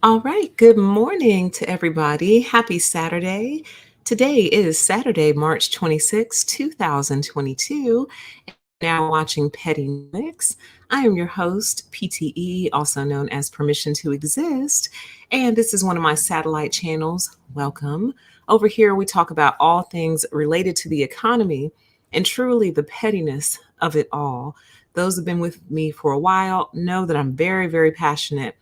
All right. Good morning to everybody. Happy Saturday. Today is Saturday, March 26, 2022. Now watching Petty Mix. I am your host, PTE, also known as Permission to Exist. And this is one of my satellite channels. Welcome. Over here, we talk about all things related to the economy and truly the pettiness of it all. Those who've been with me for a while know that I'm very, very passionate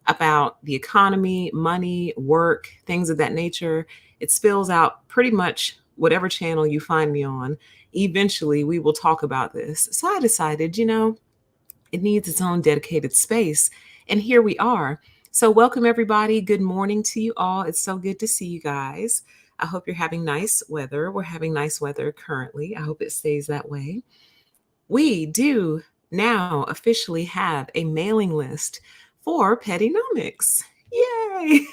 about the economy, money, work, things of that nature. It spills out pretty much whatever channel you find me on. Eventually, we will talk about this. So I decided, it needs its own dedicated space. And here we are. So, welcome everybody. Good morning to you all. It's so good to see you guys. I hope you're having nice weather. We're having nice weather currently. I hope it stays that way. We do now officially have a mailing list for Pettynomics. Yay!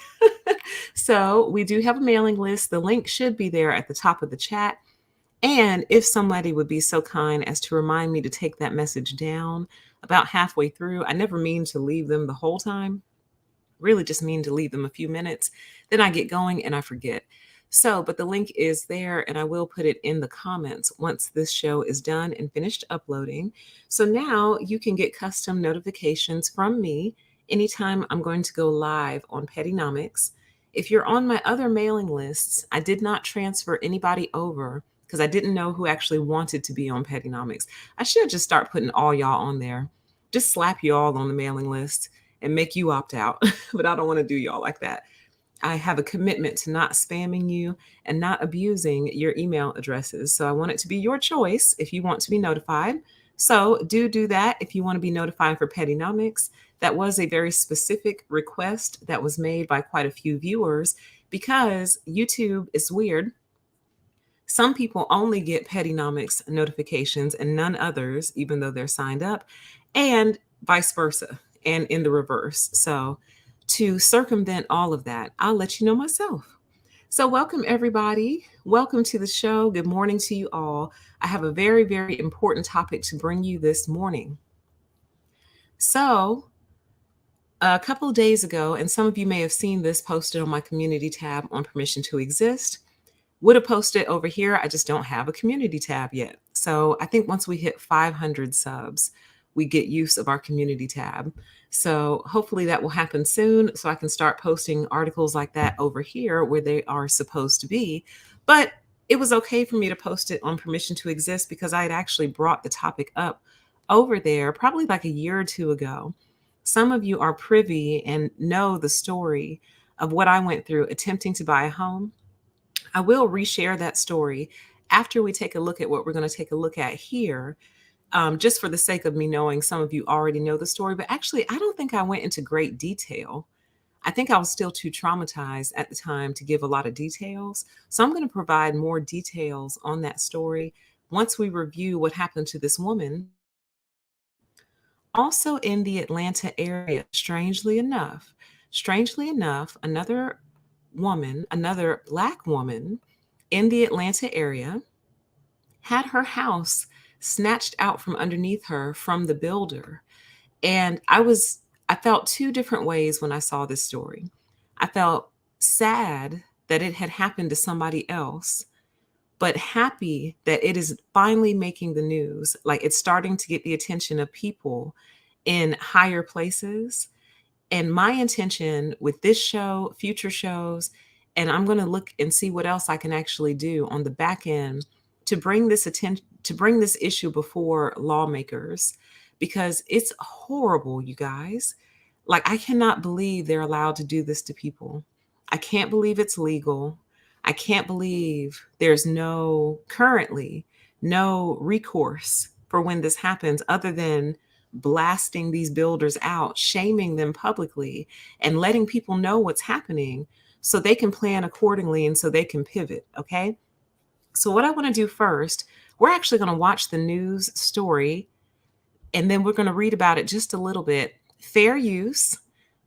So we do have a mailing list. The link should be there at the top of the chat. And if somebody would be so kind as to remind me to take that message down about halfway through, I never mean to leave them the whole time, really just mean to leave them a few minutes. Then I get going and I forget. So, but the link is there and I will put it in the comments once this show is done and finished uploading. So now you can get custom notifications from me anytime I'm going to go live on Pettynomics. If you're on my other mailing lists, I did not transfer anybody over because I didn't know who actually wanted to be on Pettynomics. I should just start putting all y'all on there. Just slap you all on the mailing list and make you opt out. But I don't want to do y'all like that. I have a commitment to not spamming you and not abusing your email addresses. So I want it to be your choice if you want to be notified. So do that if you want to be notified for Pettynomics. That was a very specific request that was made by quite a few viewers because YouTube is weird. Some people only get Pettynomics notifications and none others, even though they're signed up, and vice versa. and in the reverse. So to circumvent all of that, I'll let you know myself. So, welcome everybody. Welcome to the show. Good morning to you all. I have a very, very important topic to bring you this morning. So, a couple of days ago, and some of you may have seen this posted on my community tab on Permission to Exist. Would have posted over here. I just don't have a community tab yet. So I think once we hit 500 subs, we get use of our community tab. So hopefully that will happen soon so I can start posting articles like that over here where they are supposed to be. But it was okay for me to post it on Permission to Exist because I had actually brought the topic up over there probably like a year or two ago. Some of you are privy and know the story of what I went through attempting to buy a home. I will reshare that story after we take a look at what we're going to take a look at here, just for the sake of me knowing some of you already know the story. But actually, I don't think I went into great detail. I think I was still too traumatized at the time to give a lot of details. So I'm going to provide more details on that story once we review what happened to this woman. Also in the Atlanta area, strangely enough, another Black woman in the Atlanta area had her house snatched out from underneath her from the builder. And I felt two different ways when I saw this story. I felt sad that it had happened to somebody else, but happy that it is finally making the news. Like it's starting to get the attention of people in higher places. And my intention with this show, future shows, and I'm going to look and see what else I can actually do on the back end to bring this issue before lawmakers, because it's horrible, you guys. Like, I cannot believe they're allowed to do this to people. I can't believe it's legal. I can't believe there's currently no recourse for when this happens other than blasting these builders out, shaming them publicly, and letting people know what's happening so they can plan accordingly and so they can pivot. Okay. So, what I want to do first, we're actually going to watch the news story and then we're going to read about it just a little bit. Fair use,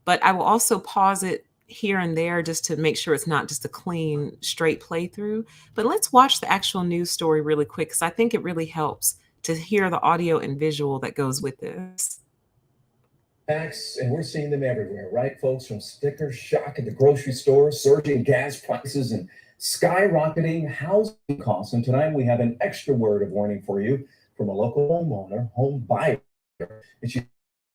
but I will also pause it here and there just to make sure it's not just a clean, straight playthrough. But let's watch the actual news story really quick because I think it really helps to hear the audio and visual that goes with this. Facts, and we're seeing them everywhere, right, folks? From sticker shock at the grocery store, surging gas prices, and skyrocketing housing costs. And tonight we have an extra word of warning for you from a local home buyer. And she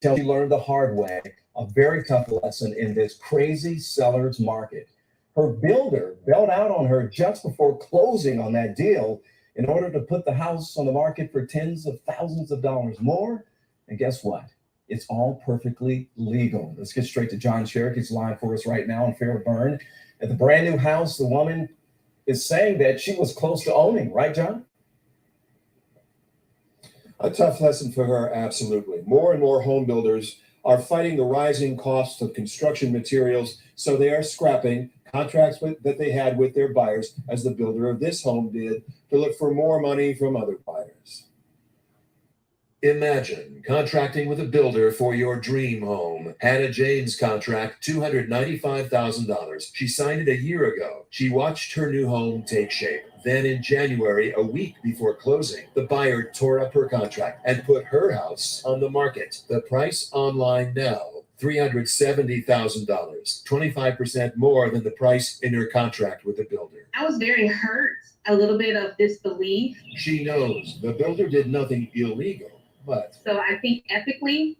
tells you learned the hard way a very tough lesson in this crazy seller's market. Her builder bailed out on her just before closing on that deal in order to put the house on the market for tens of thousands of dollars more. And guess what? It's all perfectly legal. Let's get straight to John Sherrick. He's live for us right now in Fairburn. At the brand new house, the woman is saying that she was close to owning, right, John? A tough lesson for her, absolutely. More and more home builders are fighting the rising costs of construction materials, so they are scrapping contracts that they had with their buyers, as the builder of this home did, to look for more money from other buyers. Imagine contracting with a builder for your dream home. Hannah Jane's contract, $295,000. She signed it a year ago. She watched her new home take shape. Then in January, a week before closing, the buyer tore up her contract and put her house on the market. The price online now, $370,000, 25% more than the price in her contract with the builder. I was very hurt, a little bit of disbelief. She knows the builder did nothing illegal. But so I think ethically,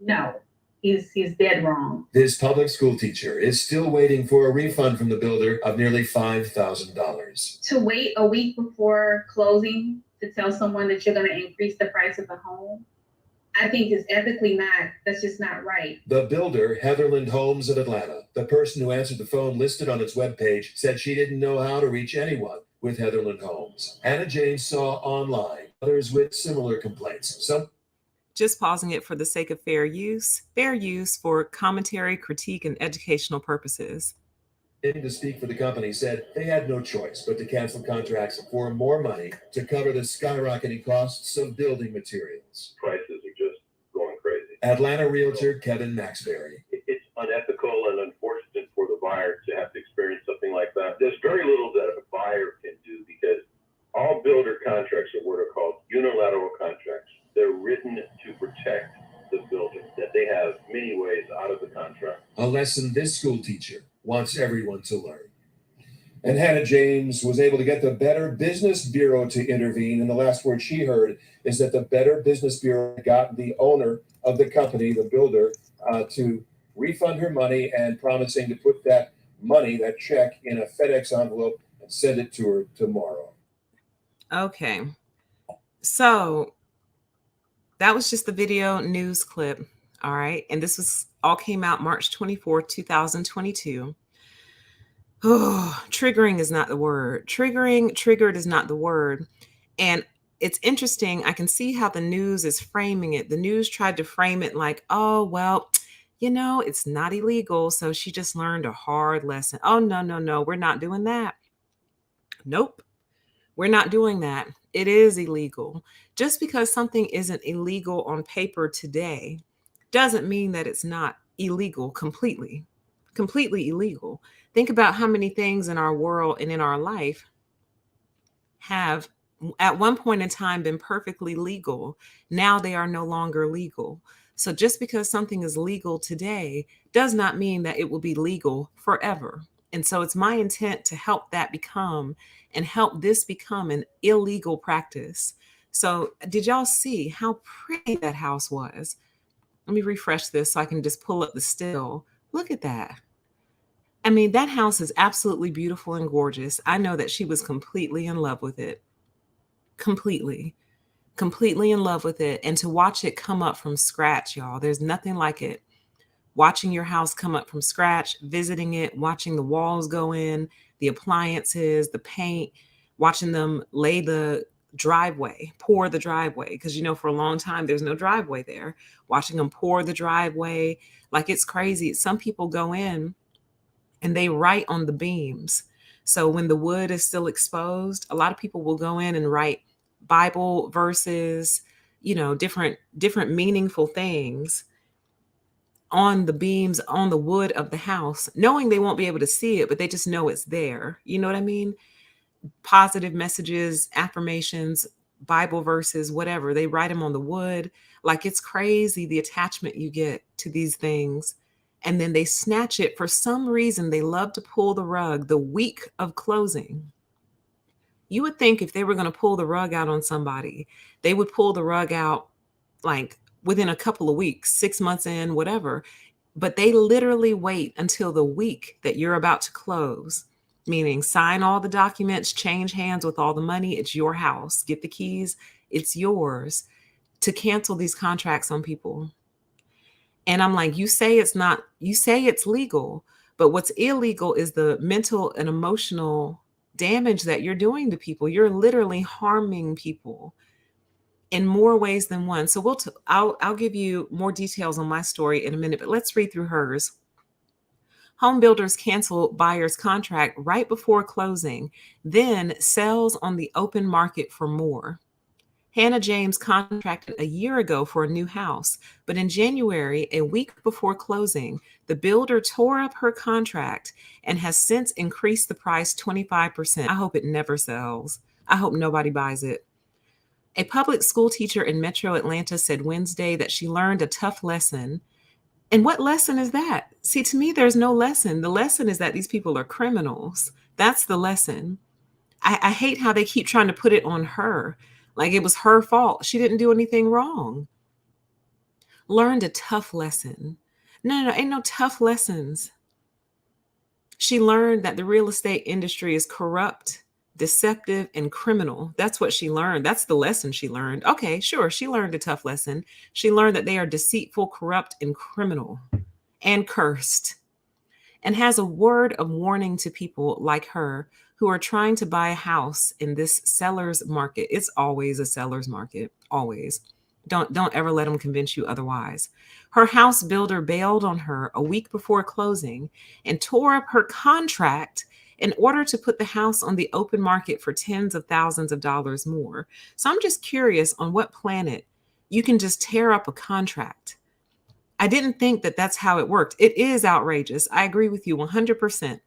no, he's dead wrong. This public school teacher is still waiting for a refund from the builder of nearly $5,000. To wait a week before closing to tell someone that you're going to increase the price of the home, I think is ethically that's just not right. The builder, Heatherland Homes of Atlanta, the person who answered the phone listed on its webpage, said she didn't know how to reach anyone with Heatherland Homes. Hannah Jane saw online others with similar complaints. Just pausing it for the sake of fair use for commentary, critique, and educational purposes. To speak for the company said they had no choice but to cancel contracts for more money to cover the skyrocketing costs of building materials. Prices are just going crazy. Atlanta realtor Kevin Maxberry. It's unethical and unfortunate for the buyer to have to experience something like that. There's very little that a buyer can do because all builder contracts are what are called unilateral contracts. They're written to protect the builder, that they have many ways out of the contract. A lesson this school teacher wants everyone to learn. And Hannah James was able to get the Better Business Bureau to intervene. And the last word she heard is that the Better Business Bureau got the owner of the company, the builder, to refund her money and promising to put that money, that check, in a FedEx envelope and send it to her tomorrow. Okay. So that was just the video news clip. All right. And this was all came out March 24th, 2022. Oh, triggering is not the word. Triggered is not the word. And it's interesting. I can see how the news is framing it. The news tried to frame it like, oh, well, it's not illegal. So she just learned a hard lesson. Oh, no. We're not doing that. Nope. We're not doing that. It is illegal. Just because something isn't illegal on paper today doesn't mean that it's not illegal completely illegal. Think about how many things in our world and in our life have at one point in time been perfectly legal. Now they are no longer legal. So just because something is legal today does not mean that it will be legal forever. And so it's my intent to help this become an illegal practice. So did y'all see how pretty that house was? Let me refresh this so I can just pull up the still. Look at that. I mean, that house is absolutely beautiful and gorgeous. I know that she was completely in love with it. Completely in love with it. And to watch it come up from scratch, y'all, there's nothing like it. Watching your house come up from scratch, visiting it, watching the walls go in, the appliances, the paint, watching them lay the driveway, pour the driveway. Because, for a long time, there's no driveway there. Watching them pour the driveway, like it's crazy. Some people go in and they write on the beams. So when the wood is still exposed, a lot of people will go in and write Bible verses, different meaningful things on the beams, on the wood of the house, knowing they won't be able to see it, but they just know it's there. You know what I mean? Positive messages, affirmations, Bible verses, whatever. They write them on the wood. Like it's crazy the attachment you get to these things. And then they snatch it. For some reason, they love to pull the rug the week of closing. You would think if they were going to pull the rug out on somebody, they would pull the rug out like within a couple of weeks, 6 months in, whatever. But they literally wait until the week that you're about to close, meaning sign all the documents, change hands with all the money. It's your house. Get the keys. It's yours, to cancel these contracts on people. And I'm like, you say it's legal, but what's illegal is the mental and emotional damage that you're doing to people. You're literally harming people in more ways than one. So I'll give you more details on my story in a minute, but let's read through hers. Home builders cancel buyer's contract right before closing, then sells on the open market for more. Hannah James contracted a year ago for a new house, but in January, a week before closing, the builder tore up her contract and has since increased the price 25%. I hope it never sells. I hope nobody buys it. A public school teacher in Metro Atlanta said Wednesday that she learned a tough lesson. And what lesson is that? See, to me, there's no lesson. The lesson is that these people are criminals. That's the lesson. I hate how they keep trying to put it on her. Like it was her fault. She didn't do anything wrong. Learned a tough lesson. No, ain't no tough lessons. She learned that the real estate industry is corrupt, deceptive, and criminal. That's what she learned. That's the lesson she learned. Okay, sure. She learned a tough lesson. She learned that they are deceitful, corrupt, and criminal and cursed, and has a word of warning to people like her who are trying to buy a house in this seller's market. It's always a seller's market, always. Don't ever let them convince you otherwise. Her house builder bailed on her a week before closing and tore up her contract in order to put the house on the open market for tens of thousands of dollars more. So I'm just curious on what planet you can just tear up a contract I didn't think that that's how it worked. It is outrageous. I agree with you 100%.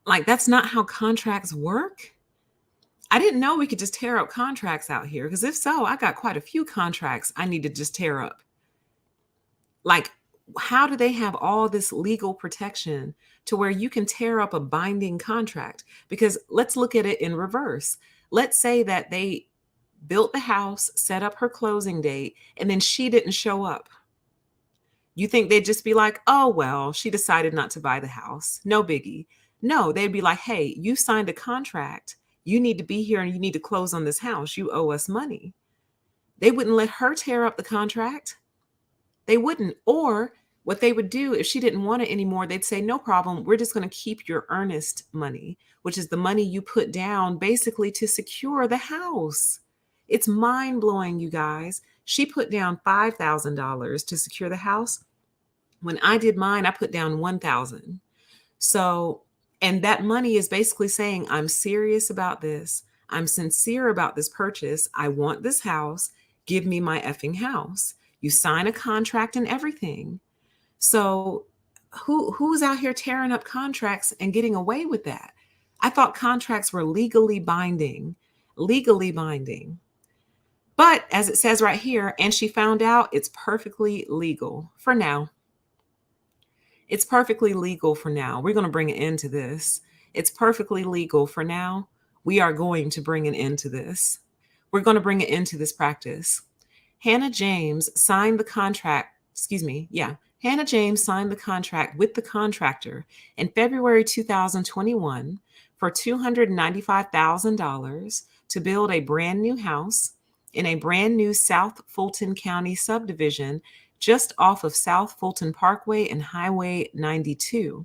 Like, that's not how contracts work. I didn't know we could just tear up contracts out here, because if so, I got quite a few contracts I need to just tear up. Like, how do they have all this legal protection to where you can tear up a binding contract? Because let's look at it in reverse. Let's say that they built the house, set up her closing date, and then she didn't show up. You think they'd just be like, oh, well, she decided not to buy the house. No biggie. No, they'd be like, hey, you signed a contract. You need to be here and you need to close on this house. You owe us money. They wouldn't let her tear up the contract. They wouldn't. Or what they would do if she didn't want it anymore, they'd say, no problem. We're just going to keep your earnest money, which is the money you put down basically to secure the house. It's mind blowing, you guys. She put down $5,000 to secure the house. When I did mine, I put down $1,000. So, and that money is basically saying, I'm serious about this. I'm sincere about this purchase. I want this house. Give me my effing house. You sign a contract and everything. So who's out here tearing up contracts and getting away with that? I thought contracts were legally binding. But as it says right here, and she found out it's perfectly legal for now. It's perfectly legal for now. We're going to bring an end to this. It's perfectly legal for now. We are going to bring an end to this. We're going to bring an end to this practice. Hannah James signed the contract. Hannah James signed the contract with the contractor in February 2021 for $295,000 to build a brand new house in a brand new South Fulton County subdivision just off of South Fulton Parkway and Highway 92.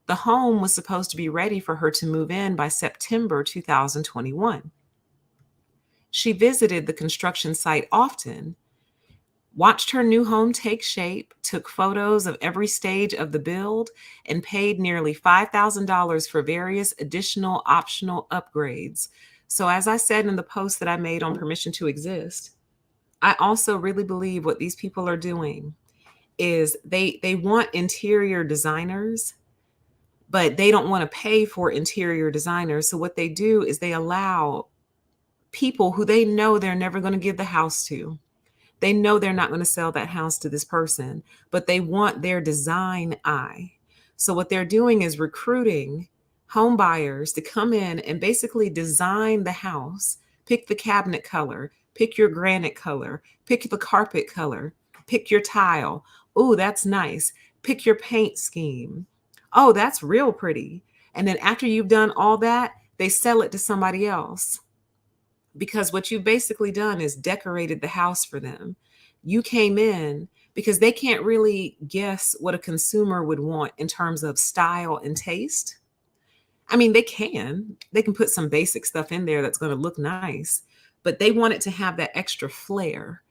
The home was supposed to be ready for her to move in by September 2021. She visited the construction site often, watched her new home take shape, took photos of every stage of the build, and paid nearly $5,000 for various additional optional upgrades. So as I said in the post that I made on Permission to Exist, I also really believe what these people are doing is they want interior designers, but they don't want to pay for interior designers. So what they do is they allow people who they know they're never going to give the house to. They know they're not going to sell that house to this person, but they want their design eye. So what they're doing is recruiting home buyers to come in and basically design the house, pick the cabinet color, pick your granite color, pick the carpet color, pick your tile. Oh, that's nice. Pick your paint scheme. Oh, that's real pretty. And then after you've done all that, they sell it to somebody else. Because what you've basically done is decorated the house for them. You came in because they can't really guess what a consumer would want in terms of style and taste. I mean, they can put some basic stuff in there that's going to look nice, but they want it to have that extra flair,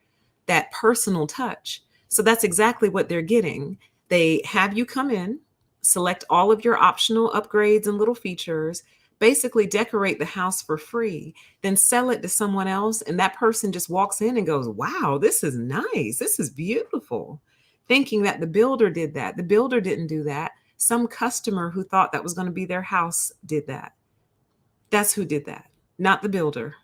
that personal touch. So that's exactly what they're getting. They have you come in, select all of your optional upgrades and little features, basically decorate the house for free, then sell it to someone else. And that person just walks in and goes, wow, this is nice. This is beautiful. Thinking that the builder did that. The builder didn't do that. Some customer who thought that was going to be their house did that. That's who did that, not the builder.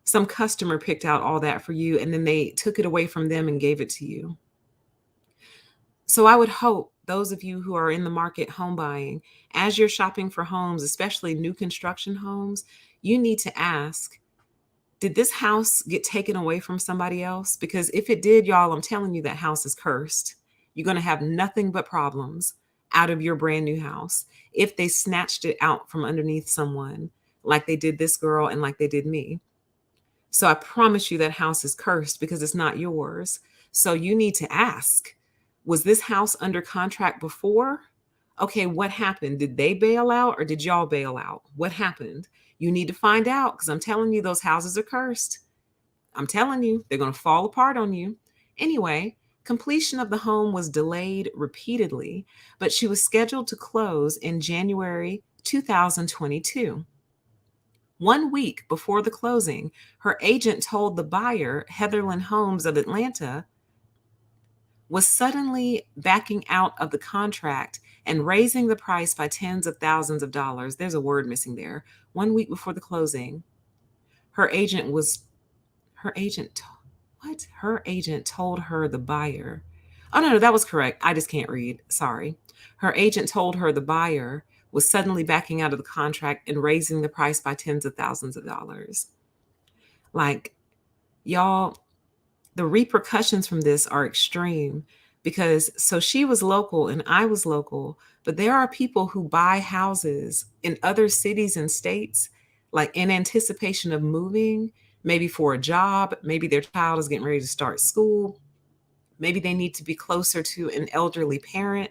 Some customer picked out all that for you, and then they took it away from them and gave it to you. So I would hope those of you who are in the market home buying, as you're shopping for homes, especially new construction homes, you need to ask, did this house get taken away from somebody else? Because if it did, y'all, I'm telling you, that house is cursed. You're going to have nothing but problems out of your brand new house if they snatched it out from underneath someone like they did this girl and like they did me. So I promise you that house is cursed because it's not yours. So you need to ask, was this house under contract before? Okay, what happened? Did they bail out or did y'all bail out? What happened? You need to find out, because I'm telling you, those houses are cursed. I'm telling you, they're going to fall apart on you. Anyway, completion of the home was delayed repeatedly, but she was scheduled to close in January 2022. 1 week before the closing, her agent told the buyer, Heatherland Homes of Atlanta, was suddenly backing out of the contract and raising the price by tens of thousands of dollars. There's a word missing there. 1 week before the closing, her agent was, her agent, what? Her agent told her the buyer. Oh, no, that was correct. I just can't read. Sorry. Her agent told her the buyer was suddenly backing out of the contract and raising the price by tens of thousands of dollars. Like, y'all, the repercussions from this are extreme because so she was local and I was local, but there are people who buy houses in other cities and states, like in anticipation of moving, maybe for a job, maybe their child is getting ready to start school, maybe they need to be closer to an elderly parent.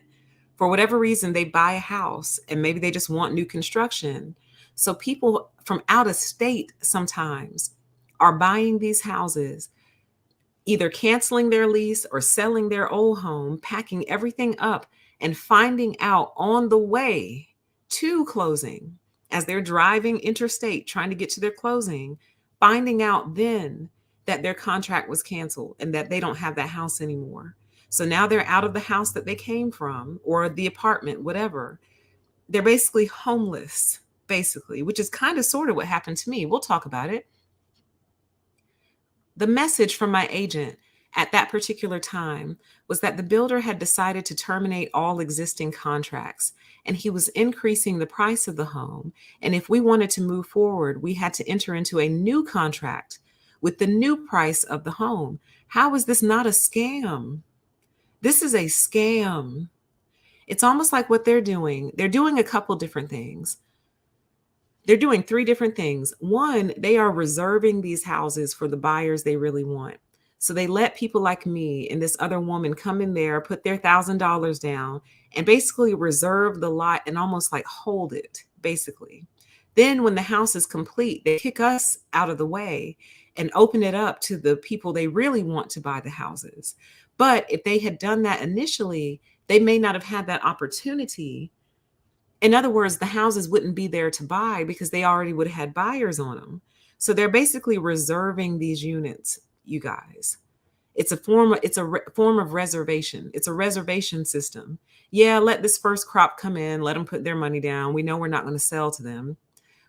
For whatever reason, they buy a house and maybe they just want new construction. So people from out of state sometimes are buying these houses, either canceling their lease or selling their old home, packing everything up and finding out on the way to closing, as they're driving interstate trying to get to their closing, finding out then that their contract was canceled and that they don't have that house anymore. So now they're out of the house that they came from or the apartment, whatever. They're basically homeless, basically, which is kind of sort of what happened to me. We'll talk about it. The message from my agent at that particular time was that the builder had decided to terminate all existing contracts and he was increasing the price of the home. And if we wanted to move forward, we had to enter into a new contract with the new price of the home. How is this not a scam? This is a scam. It's almost like what they're doing. They're doing a couple different things. They're doing three different things. One, they are reserving these houses for the buyers they really want. So they let people like me and this other woman come in there, put their $1,000 down, and basically reserve the lot and almost like hold it, basically. Then when the house is complete, they kick us out of the way and open it up to the people they really want to buy the houses. But if they had done that initially, they may not have had that opportunity. In other words, the houses wouldn't be there to buy because they already would have had buyers on them. So they're basically reserving these units, you guys. It's a form of reservation. It's a reservation system. Yeah, let this first crop come in, let them put their money down. We know we're not going to sell to them.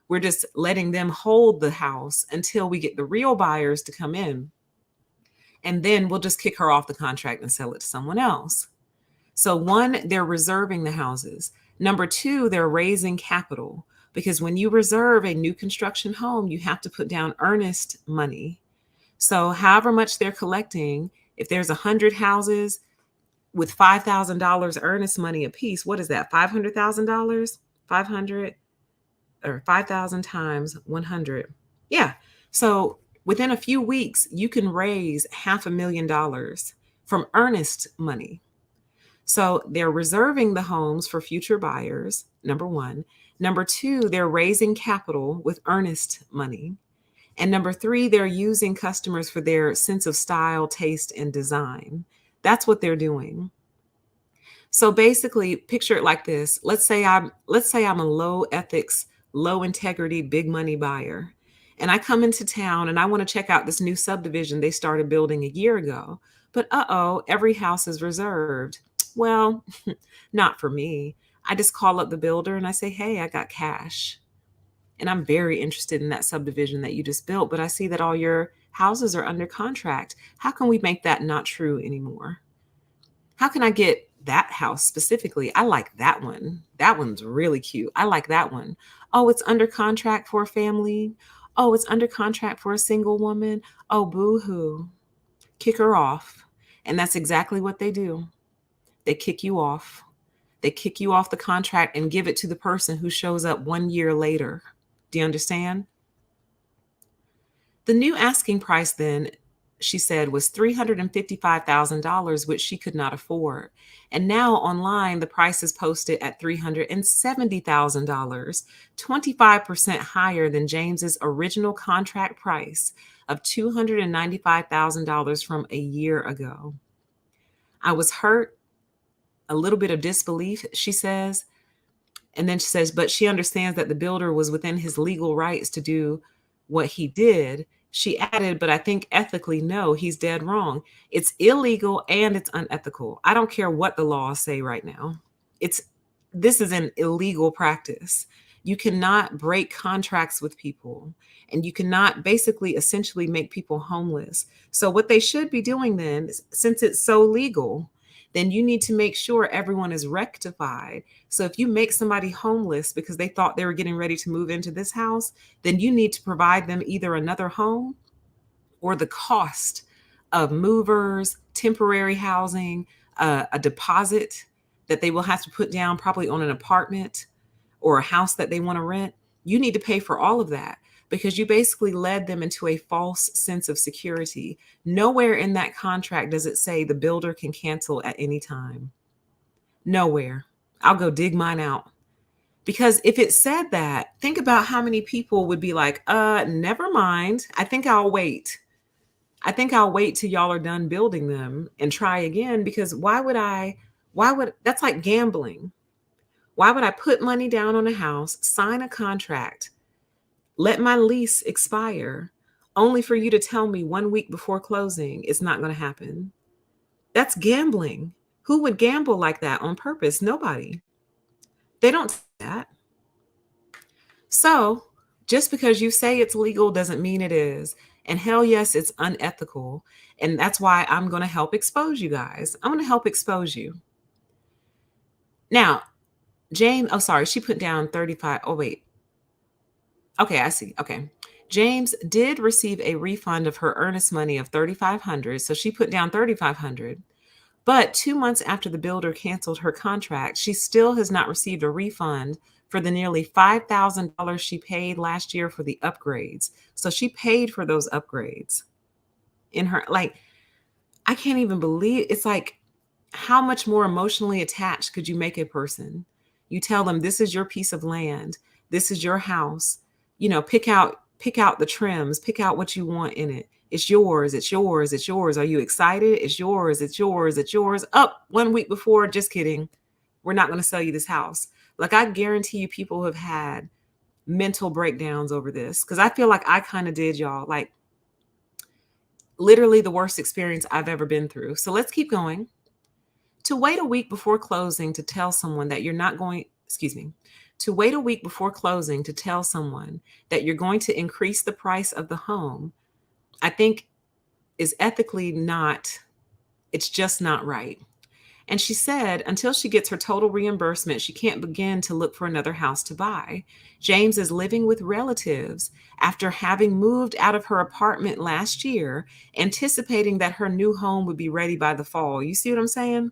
We're just letting them hold the house until we get the real buyers to come in. And then we'll just kick her off the contract and sell it to someone else. So one, they're reserving the houses. Number two, they're raising capital because when you reserve a new construction home, you have to put down earnest money. So however much they're collecting, if there's 100 houses with $5,000 earnest money a piece, what is that? $500,000? 500 or 5,000 times 100. Yeah. So within a few weeks, you can raise $500,000 from earnest money. So they're reserving the homes for future buyers, number one. Number two, they're raising capital with earnest money. And number three, they're using customers for their sense of style, taste, and design. That's what they're doing. So basically, picture it like this. Let's say I'm a low ethics, low integrity, big money buyer. And I come into town and I want to check out this new subdivision they started building a year ago. But every house is reserved. Well, not for me. I just call up the builder and I say, hey, I got cash. And I'm very interested in that subdivision that you just built, but I see that all your houses are under contract. How can we make that not true anymore? How can I get that house specifically? I like that one. That one's really cute. I like that one. Oh, it's under contract for a family. Oh, it's under contract for a single woman. Oh, boo-hoo. Kick her off. And that's exactly what they do. They kick you off. They kick you off the contract and give it to the person who shows up 1 year later. Do you understand? The new asking price then, she said, was $355,000, which she could not afford. And now online, the price is posted at $370,000, 25% higher than James's original contract price of $295,000 from a year ago. I was hurt, a little bit of disbelief, she says. And then she says, but she understands that the builder was within his legal rights to do what he did. She added, but I think ethically, no, he's dead wrong. It's illegal and it's unethical. I don't care what the laws say right now. It's This is an illegal practice. You cannot break contracts with people, and you cannot basically essentially make people homeless. So what they should be doing then, since it's so legal, then you need to make sure everyone is rectified. So if you make somebody homeless because they thought they were getting ready to move into this house, then you need to provide them either another home or the cost of movers, temporary housing, a deposit that they will have to put down probably on an apartment or a house that they want to rent. You need to pay for all of that because you basically led them into a false sense of security. Nowhere in that contract does it say the builder can cancel at any time. Nowhere. I'll go dig mine out. Because if it said that, think about how many people would be like, never mind. I think I'll wait. I think I'll wait till y'all are done building them and try again. Because that's like gambling. Why would I put money down on a house, sign a contract, let my lease expire, only for you to tell me 1 week before closing it's not going to happen? That's gambling. Who would gamble like that on purpose? Nobody. They don't do that. So just because you say it's legal doesn't mean it is. And hell yes, it's unethical. And that's why I'm going to help expose you guys. I'm going to help expose you. Now, James, oh, sorry, she put down 35. Oh, wait. Okay, I see. Okay. James did receive a refund of her earnest money of $3,500. So she put down $3,500. But 2 months after the builder canceled her contract, she still has not received a refund for the nearly $5,000 she paid last year for the upgrades. So she paid for those upgrades in her, like, I can't even believe it's like, how much more emotionally attached could you make a person? You tell them this is your piece of land, this is your house, pick out the trims, pick out what you want in it. It's yours, it's yours, it's yours. Are you excited? It's yours, it's yours, it's yours. Up 1 week before, just kidding. We're not going to sell you this house. Like, I guarantee you people have had mental breakdowns over this because I feel like I kind of did, y'all. Like, literally the worst experience I've ever been through. So let's keep going. To wait a week before closing to tell someone that you're not going, to wait a week before closing to tell someone that you're going to increase the price of the home, I think is ethically not, it's just not right. And she said until she gets her total reimbursement, she can't begin to look for another house to buy. James is living with relatives after having moved out of her apartment last year, anticipating that her new home would be ready by the fall. You see what I'm saying?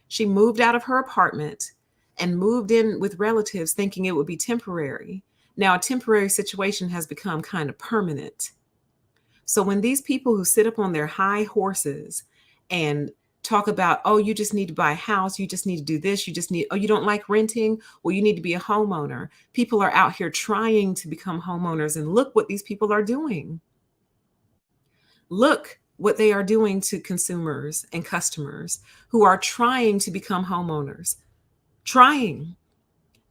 She moved out of her apartment and moved in with relatives thinking it would be temporary. Now, a temporary situation has become kind of permanent. So when these people who sit up on their high horses and talk about, oh, you just need to buy a house, you just need to do this, oh, you don't like renting? Well, you need to be a homeowner. People are out here trying to become homeowners, and look what these people are doing. Look what they are doing to consumers and customers who are trying to become homeowners. Trying.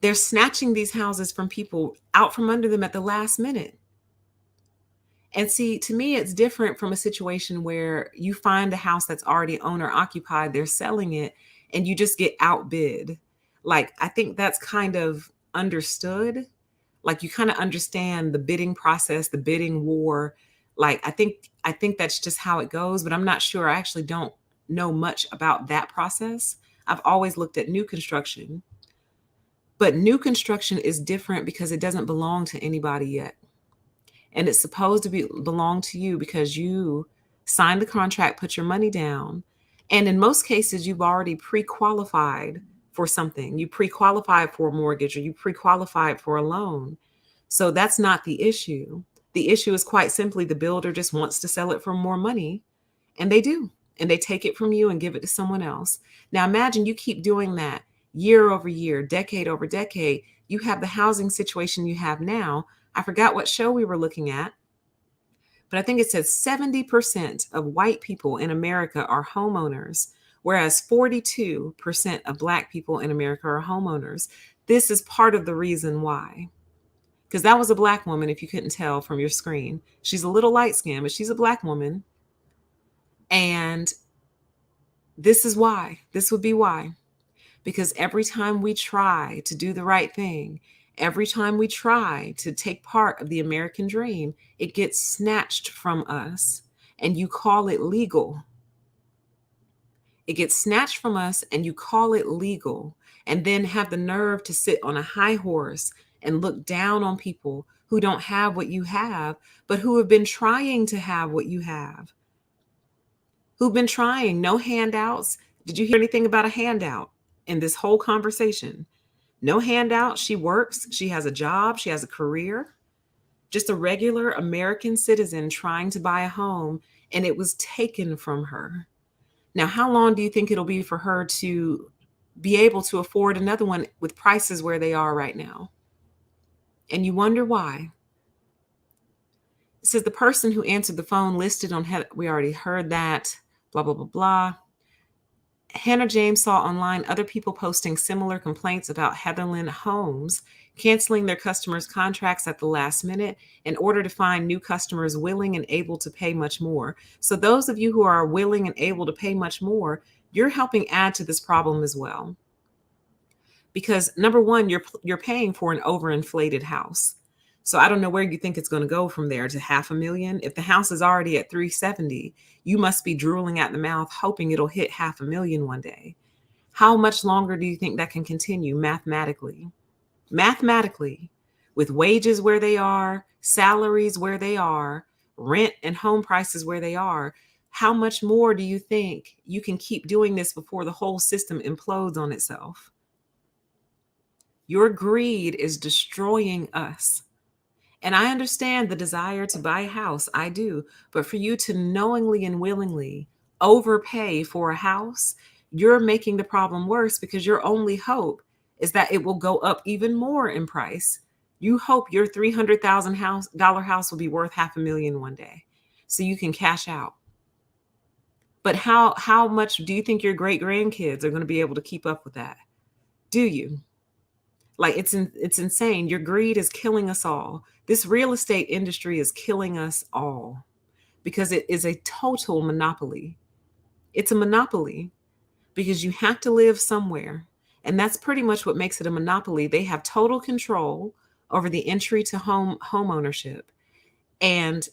They're snatching these houses from people out from under them at the last minute. And see, to me, it's different from a situation where you find a house that's already owner occupied, they're selling it, and you just get outbid. Like, I think that's kind of understood. Like, you kind of understand the bidding process, the bidding war. Like, I think that's just how it goes, but I'm not sure. I actually don't know much about that process. I've always looked at new construction. But new construction is different because it doesn't belong to anybody yet. And it's supposed to belong to you because you signed the contract, put your money down. And in most cases, you've already pre-qualified for something. You pre-qualified for a mortgage or you pre-qualified for a loan. So that's not the issue. The issue is quite simply the builder just wants to sell it for more money. And they do. And they take it from you and give it to someone else. Now imagine you keep doing that year over year, decade over decade. You have the housing situation you have now. I forgot what show we were looking at, but I think it says 70% of white people in America are homeowners, whereas 42% of Black people in America are homeowners. This is part of the reason why. because that was a Black woman, if you couldn't tell from your screen. She's a little light skinned, but she's a Black woman. And this is why. This would be why. Because every time we try to do the right thing, every time we try to take part of the American dream, it gets snatched from us. And you call it legal. It gets snatched from us and you call it legal, and then have the nerve to sit on a high horse and look down on people who don't have what you have, but who have been trying to have what you have. Who've been trying. No handouts. Did you hear anything about a handout in this whole conversation? No handout. She works. She has a job. She has a career. Just a regular American citizen trying to buy a home, and it was taken from her. Now, how long do you think it'll be for her to be able to afford another one with prices where they are right now? And you wonder why. It says the person who answered the phone listed on, we already heard that, blah, blah, blah, blah. Hannah James saw online other people posting similar complaints about Heatherland homes canceling their customers' contracts at the last minute in order to find new customers willing and able to pay much more. So those of you who are willing and able to pay much more, you're helping add to this problem as well. Because number one, you're paying for an overinflated house. So I don't know where you think it's going to go from there to $500,000. If the house is already at 370, you must be drooling at the mouth, hoping it'll hit $500,000 one day. How much longer do you think that can continue mathematically? Mathematically, with wages where they are, salaries where they are, rent and home prices where they are, how much more do you think you can keep doing this before the whole system implodes on itself? Your greed is destroying us. And I understand the desire to buy a house. I do. But for you to knowingly and willingly overpay for a house, you're making the problem worse, because your only hope is that it will go up even more in price. You hope your $300,000 house will be worth $500,000 one day so you can cash out. But how much do you think your great grandkids are going to be able to keep up with that? Do you? Like, it's insane. Your greed is killing us all. This real estate industry is killing us all because it is a total monopoly. It's a monopoly because you have to live somewhere. And that's pretty much what makes it a monopoly. They have total control over the entry to home ownership. And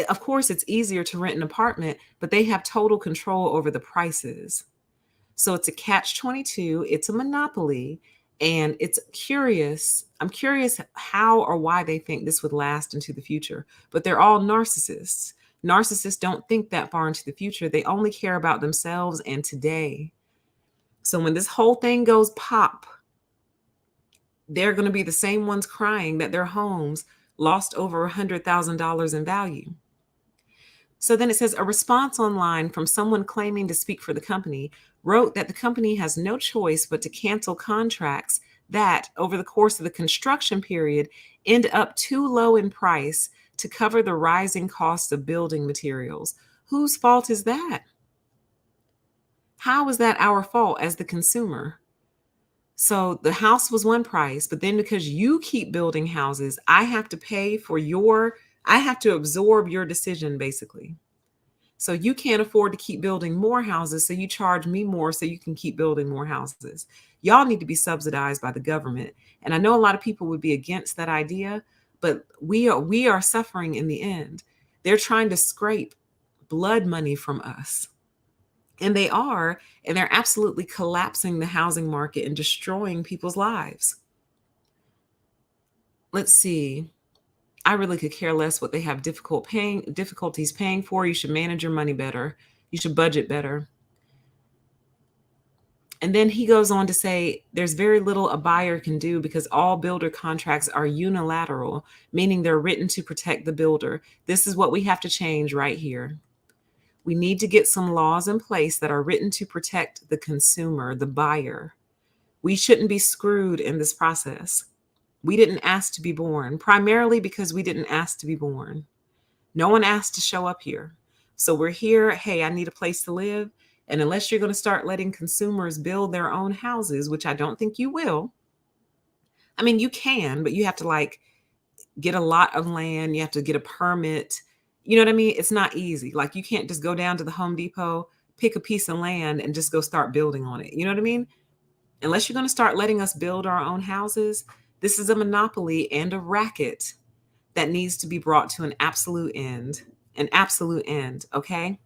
of course, it's easier to rent an apartment, but they have total control over the prices. So it's a catch-22. It's a monopoly. And it's curious. I'm curious how or why they think this would last into the future. But they're all narcissists. Narcissists don't think that far into the future. They only care about themselves and today. So when this whole thing goes pop, they're going to be the same ones crying that their homes lost over $100,000 in value. So then it says a response online from someone claiming to speak for the company wrote that the company has no choice but to cancel contracts that, over the course of the construction period, end up too low in price to cover the rising cost of building materials. Whose fault is that? How is that our fault as the consumer? So the house was one price, but then because you keep building houses, I have to pay for I have to absorb your decision, basically. So you can't afford to keep building more houses, so you charge me more so you can keep building more houses. Y'all need to be subsidized by the government. And I know a lot of people would be against that idea, but we are suffering in the end. They're trying to scrape blood money from us. And they're absolutely collapsing the housing market and destroying people's lives. Let's see. I really could care less what they have difficulties paying for. You should manage your money better. You should budget better. And then he goes on to say, there's very little a buyer can do because all builder contracts are unilateral, meaning they're written to protect the builder. This is what we have to change right here. We need to get some laws in place that are written to protect the consumer, the buyer. We shouldn't be screwed in this process. We didn't ask to be born, primarily because we didn't ask to be born. No one asked to show up here. So we're here. Hey, I need a place to live. And unless you're going to start letting consumers build their own houses, which I don't think you will. I mean, you can, but you have to get a lot of land. You have to get a permit. You know what I mean? It's not easy. Like you can't just go down to the Home Depot, pick a piece of land and just go start building on it. You know what I mean? Unless you're going to start letting us build our own houses, this is a monopoly and a racket that needs to be brought to an absolute end. An absolute end. Okay.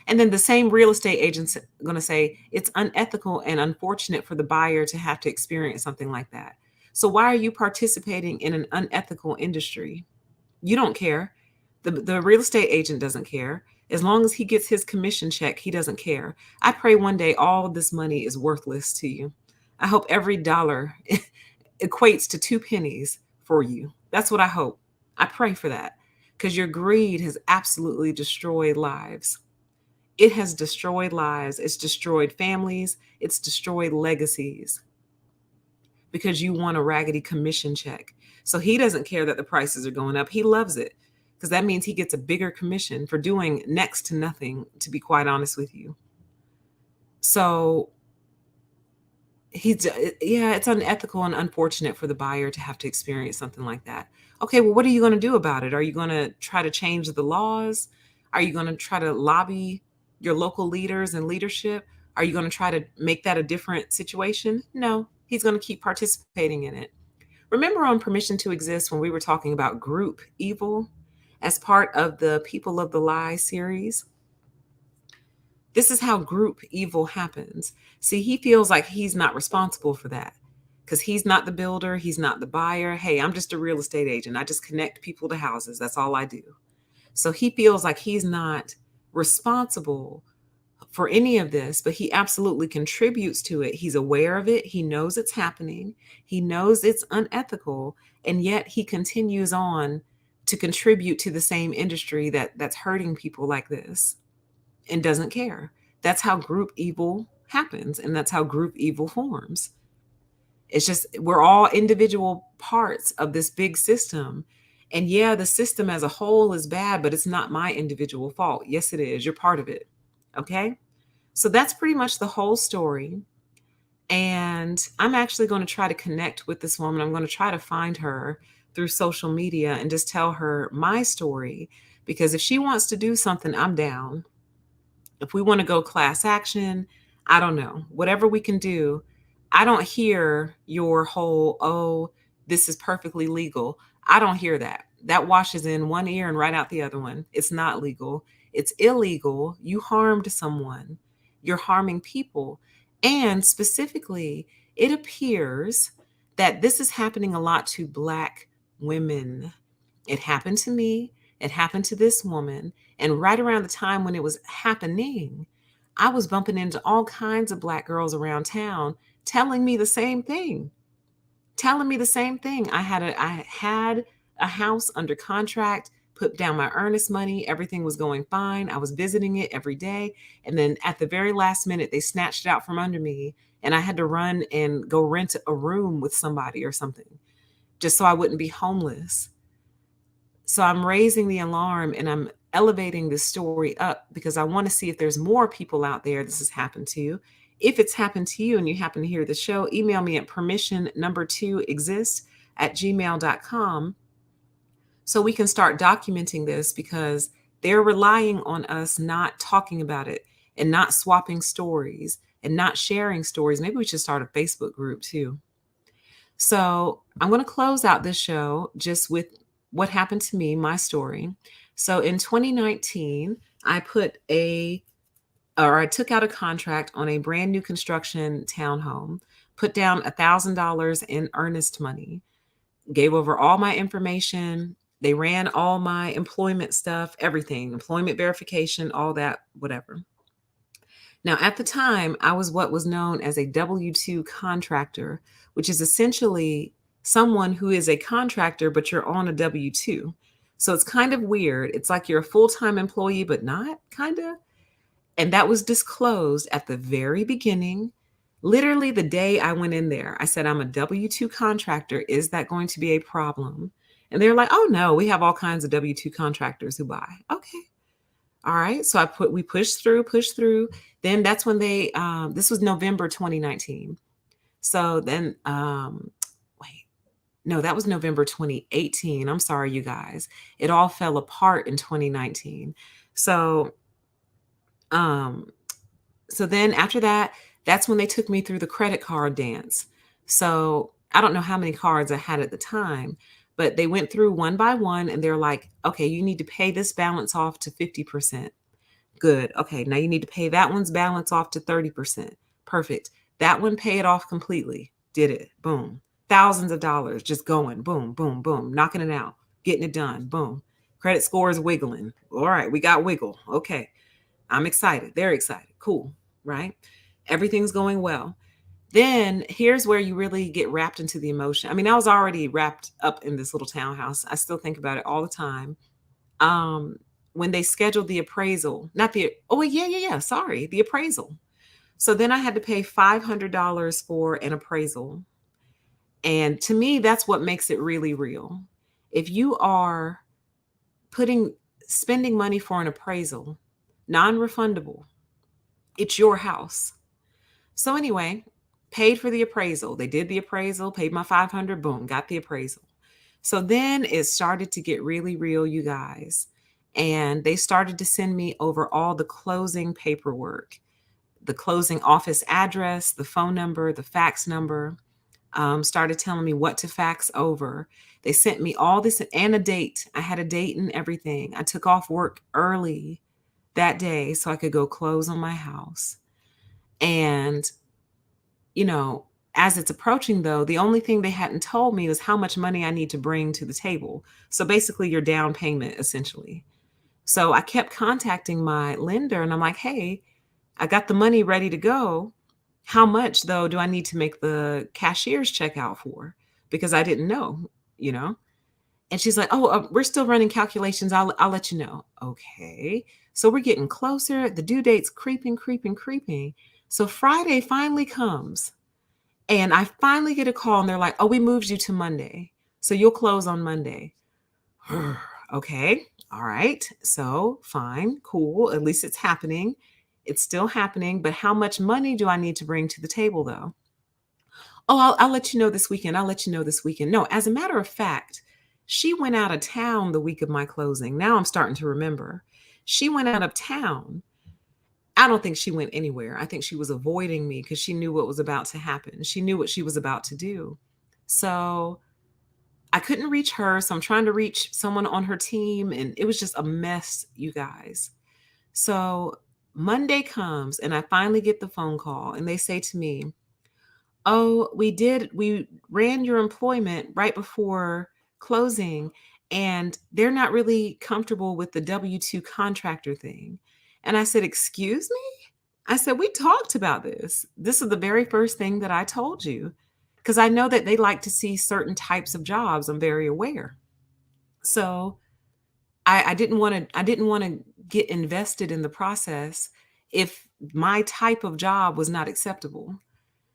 And then the same real estate agent's going to say it's unethical and unfortunate for the buyer to have to experience something like that. So why are you participating in an unethical industry? You don't care. The real estate agent doesn't care. As long as he gets his commission check, he doesn't care. I pray one day all of this money is worthless to you. I hope every dollar equates to 2 pennies for you. That's what I hope. I pray for that because your greed has absolutely destroyed lives. It has destroyed lives. It's destroyed families. It's destroyed legacies because you want a raggedy commission check. So he doesn't care that the prices are going up. He loves it because that means he gets a bigger commission for doing next to nothing, to be quite honest with you. So it's unethical and unfortunate for the buyer to have to experience something like that. Okay, well, what are you going to do about it? Are you going to try to change the laws? Are you going to try to lobby your local leaders and leadership? Are you going to try to make that a different situation? No, he's going to keep participating in it. Remember on Permission to Exist when we were talking about group evil as part of the People of the Lie series? This is how group evil happens. See, he feels like he's not responsible for that because he's not the builder. He's not the buyer. Hey, I'm just a real estate agent. I just connect people to houses. That's all I do. So he feels like he's not responsible for any of this, but he absolutely contributes to it. He's aware of it. He knows it's happening. He knows it's unethical. And yet he continues on to contribute to the same industry that's hurting people like this and doesn't care. That's how group evil happens. And that's how group evil forms. It's just, we're all individual parts of this big system. And yeah, the system as a whole is bad, but it's not my individual fault. Yes, it is. You're part of it. Okay. So that's pretty much the whole story. And I'm actually going to try to connect with this woman. I'm going to try to find her through social media and just tell her my story, because if she wants to do something, I'm down. If we want to go class action, I don't know, whatever we can do. I don't hear your whole, oh, this is perfectly legal. I don't hear that. That washes in one ear and right out the other one. It's not legal. It's illegal. You harmed someone. You're harming people. And specifically, it appears that this is happening a lot to Black women. It happened to me. It happened to this woman. And right around the time when it was happening, I was bumping into all kinds of Black girls around town telling me the same thing. I had a house under contract, put down my earnest money. Everything was going fine. I was visiting it every day. And then at the very last minute, they snatched it out from under me. And I had to run and go rent a room with somebody or something just so I wouldn't be homeless. So I'm raising the alarm and I'm elevating this story up because I want to see if there's more people out there this has happened to. If it's happened to you and you happen to hear the show, email me at permission2exist@gmail.com so we can start documenting this, because they're relying on us not talking about it and not swapping stories and not sharing stories. Maybe we should start a Facebook group too. So I'm going to close out this show just with what happened to me, my story. So in 2019, I took out a contract on a brand new construction townhome, put down $1,000 in earnest money, gave over all my information. They ran all my employment stuff, everything, employment verification, all that, whatever. Now, at the time, I was what was known as a W-2 contractor, which is essentially someone who is a contractor, but you're on a W-2. So it's kind of weird. It's like you're a full-time employee, but not, kind of. And that was disclosed at the very beginning. Literally the day I went in there, I said, I'm a W-2 contractor. Is that going to be a problem? And they're like, oh no, we have all kinds of W-2 contractors who buy. Okay. All right. So we pushed through. Then that's when this was November 2019. So then, No, that was November 2018. I'm sorry, you guys. It all fell apart in 2019. So, um, so then after that, that's when they took me through the credit card dance. So I don't know how many cards I had at the time, but they went through one by one and they're like, okay, you need to pay this balance off to 50%. Good. Okay, now you need to pay that one's balance off to 30%. Perfect. That one, pay it off completely. Did it. Boom. Thousands of dollars just going. Boom, boom, boom. Knocking it out. Getting it done. Boom. Credit score is wiggling. All right, we got wiggle. Okay. I'm excited. They're excited. Cool. Right? Everything's going well. Then here's where you really get wrapped into the emotion. I mean, I was already wrapped up in this little townhouse. I still think about it all the time. Um, when they scheduled the appraisal, not the, oh, yeah. Sorry, the appraisal. So then I had to pay $500 for an appraisal. And to me, that's what makes it really real. If you are spending money for an appraisal, non-refundable, it's your house. So anyway, paid for the appraisal. They did the appraisal, paid my 500, boom, got the appraisal. So then it started to get really real, you guys. And they started to send me over all the closing paperwork, the closing office address, the phone number, the fax number, started telling me what to fax over. They sent me all this and a date. I had a date and everything. I took off work early that day so I could go close on my house. And, as it's approaching, though, the only thing they hadn't told me was how much money I need to bring to the table. So basically your down payment, essentially. So I kept contacting my lender and I'm like, hey, I got the money ready to go. How much, though, do I need to make the cashier's check out for? Because I didn't know, you know? And she's like, oh, we're still running calculations. I'll let you know. Okay. So we're getting closer. The due date's creeping. So Friday finally comes and I finally get a call and they're like, oh, we moved you to Monday. So you'll close on Monday. Okay. All right. So fine. Cool. At least it's happening. It's still happening. But how much money do I need to bring to the table, though? Oh, I'll let you know this weekend. No, as a matter of fact, she went out of town the week of my closing. Now I'm starting to remember. She went out of town. I don't think she went anywhere. I think she was avoiding me because she knew what was about to happen. She knew what she was about to do. So I couldn't reach her. So I'm trying to reach someone on her team. And it was just a mess, you guys. So Monday comes and I finally get the phone call and they say to me, oh, we ran your employment right before closing and they're not really comfortable with the W-2 contractor thing. And I said, excuse me? I said, we talked about this. This is the very first thing that I told you because I know that they like to see certain types of jobs. I'm very aware. So I didn't want to get invested in the process if my type of job was not acceptable.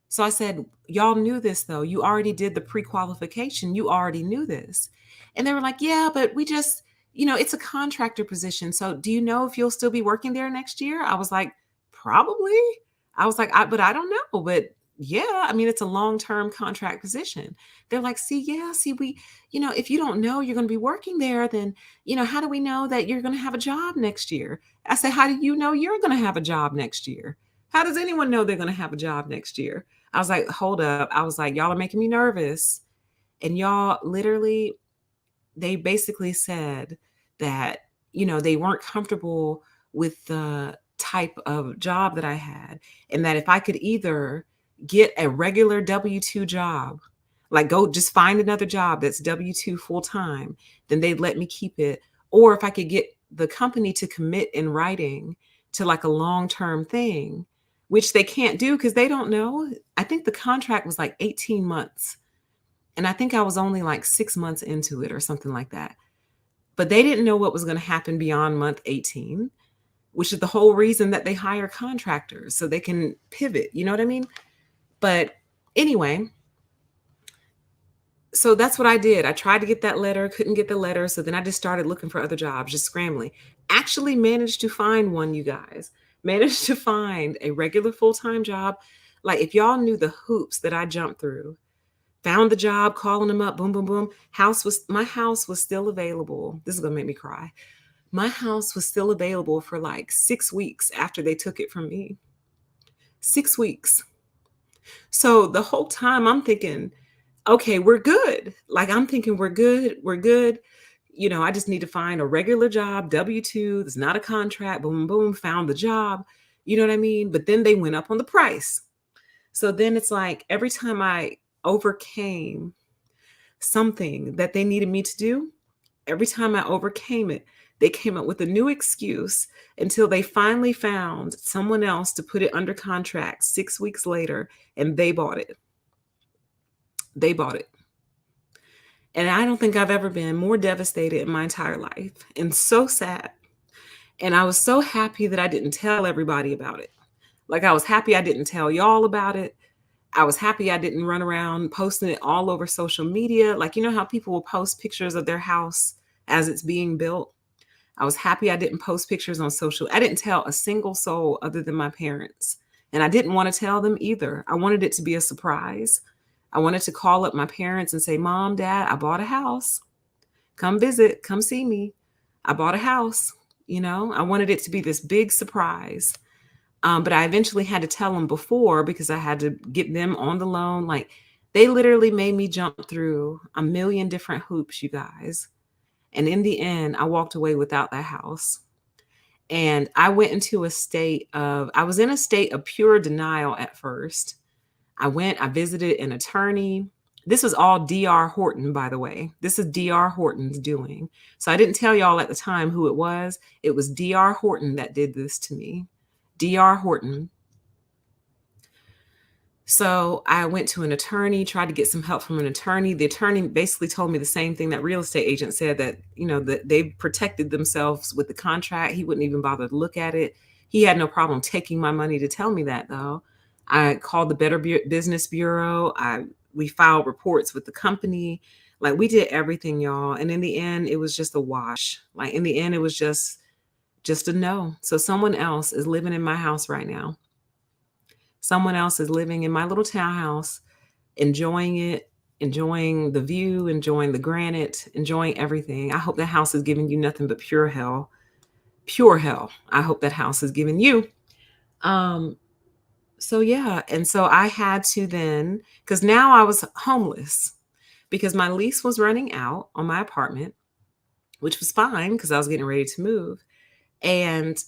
So I said, y'all knew this though. You already did the pre-qualification. You already knew this. And they were like, yeah, but we just, it's a contractor position. So do you know if you'll still be working there next year? I was like, probably. I was like, but I don't know. But yeah, I mean, it's a long-term contract position. They're like, we, if you don't know you're going to be working there, then, how do we know that you're going to have a job next year? I said, how do you know you're going to have a job next year? How does anyone know they're going to have a job next year? I was like, hold up. I was like, y'all are making me nervous. And y'all literally, they basically said that, they weren't comfortable with the type of job that I had. And that if I could either get a regular W-2 job, like go just find another job that's W-2 full time, then they'd let me keep it. Or if I could get the company to commit in writing to like a long-term thing, which they can't do because they don't know. I think the contract was like 18 months. And I think I was only like 6 months into it or something like that. But they didn't know what was going to happen beyond month 18, which is the whole reason that they hire contractors so they can pivot. You know what I mean? But anyway, so that's what I did. I tried to get that letter, couldn't get the letter. So then I just started looking for other jobs, just scrambling. Actually managed to find one, you guys. Managed to find a regular full-time job. Like if y'all knew the hoops that I jumped through Found the job, calling them up, boom, boom, boom. My house was still available. This is gonna make me cry. My house was still available for like 6 weeks after they took it from me. 6 weeks. So the whole time I'm thinking, okay, we're good. Like I'm thinking we're good. We're good. I just need to find a regular job, W-2. It's not a contract. Boom, boom, found the job. You know what I mean? But then they went up on the price. So then it's like every time I overcame something that they needed me to do, every time I overcame it, they came up with a new excuse until they finally found someone else to put it under contract 6 weeks later, and they bought it. They bought it. And I don't think I've ever been more devastated in my entire life and so sad. And I was so happy that I didn't tell everybody about it. Like I was happy I didn't tell y'all about it. I was happy I didn't run around posting it all over social media. Like, how people will post pictures of their house as it's being built. I was happy I didn't post pictures on social. I didn't tell a single soul other than my parents. And I didn't want to tell them either. I wanted it to be a surprise. I wanted to call up my parents and say, Mom, Dad, I bought a house. Come visit, come see me. I bought a house. I wanted it to be this big surprise. But I eventually had to tell them before because I had to get them on the loan. Like they literally made me jump through a million different hoops, you guys. And in the end, I walked away without that house. And I was in a state of pure denial at first. I visited an attorney. This was all Dr. Horton, by the way. This is Dr. Horton's doing. So I didn't tell y'all at the time who it was. It was Dr. Horton that did this to me. Dr. Horton. So I went to an attorney, tried to get some help from an attorney. The attorney basically told me the same thing that real estate agent said, that, that they protected themselves with the contract. He wouldn't even bother to look at it. He had no problem taking my money to tell me that, though. I called the Better Business Bureau. We filed reports with the company. Like we did everything, y'all. And in the end, it was just a wash. Like in the end, it was just a no. So someone else is living in my house right now. Someone else is living in my little townhouse, enjoying it, enjoying the view, enjoying the granite, enjoying everything. I hope that house is giving you nothing but pure hell. Pure hell. I hope that house is giving you. So yeah. And so I had to then, because now I was homeless because my lease was running out on my apartment, which was fine because I was getting ready to move. And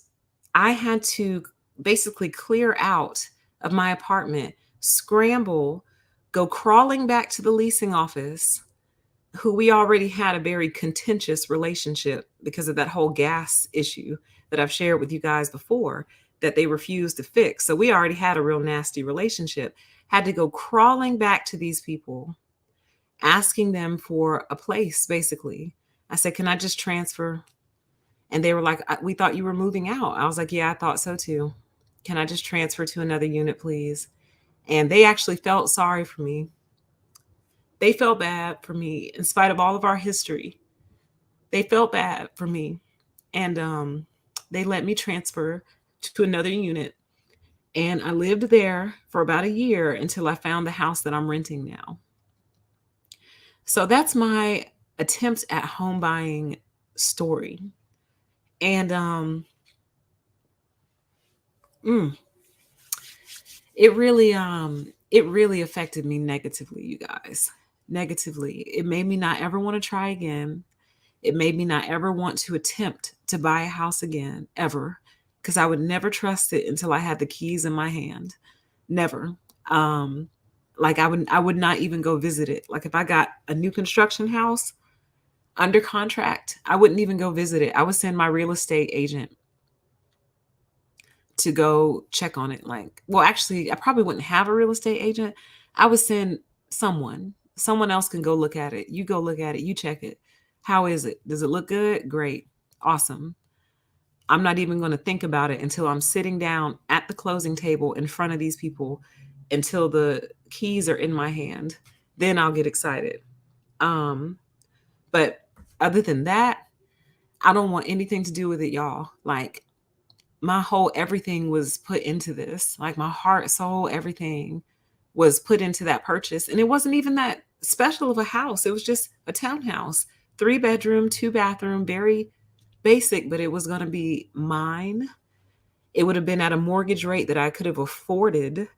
I had to basically clear out of my apartment, scramble, go crawling back to the leasing office, who we already had a very contentious relationship because of that whole gas issue that I've shared with you guys before that they refused to fix. So we already had a real nasty relationship. Had to go crawling back to these people, asking them for a place, basically. I said, can I just transfer? And they were like, we thought you were moving out. I was like, yeah, I thought so too. Can I just transfer to another unit, please? And they actually felt sorry for me. They felt bad for me in spite of all of our history. They felt bad for me. And they let me transfer to another unit. And I lived there for about a year until I found the house that I'm renting now. So that's my attempt at home buying story. And it really affected me negatively, you guys. Negatively. It made me not ever want to try again. It made me not ever want to attempt to buy a house again, ever, because I would never trust it until I had the keys in my hand. Never. Like I would not even go visit it. Like if I got a new construction house under contract, I wouldn't even go visit it. I would send my real estate agent to go check on it. Like, well, actually, I probably wouldn't have a real estate agent. I would send someone else can go look at it. You go look at it. You check it. How is it? Does it look good? Great. Awesome. I'm not even going to think about it until I'm sitting down at the closing table in front of these people until the keys are in my hand. Then I'll get excited. But other than that, I don't want anything to do with it, y'all. Like my whole everything was put into this. Like my heart, soul, everything was put into that purchase. And it wasn't even that special of a house. It was just a townhouse, 3 bedroom, 2 bathroom, very basic, but it was going to be mine. It would have been at a mortgage rate that I could have afforded,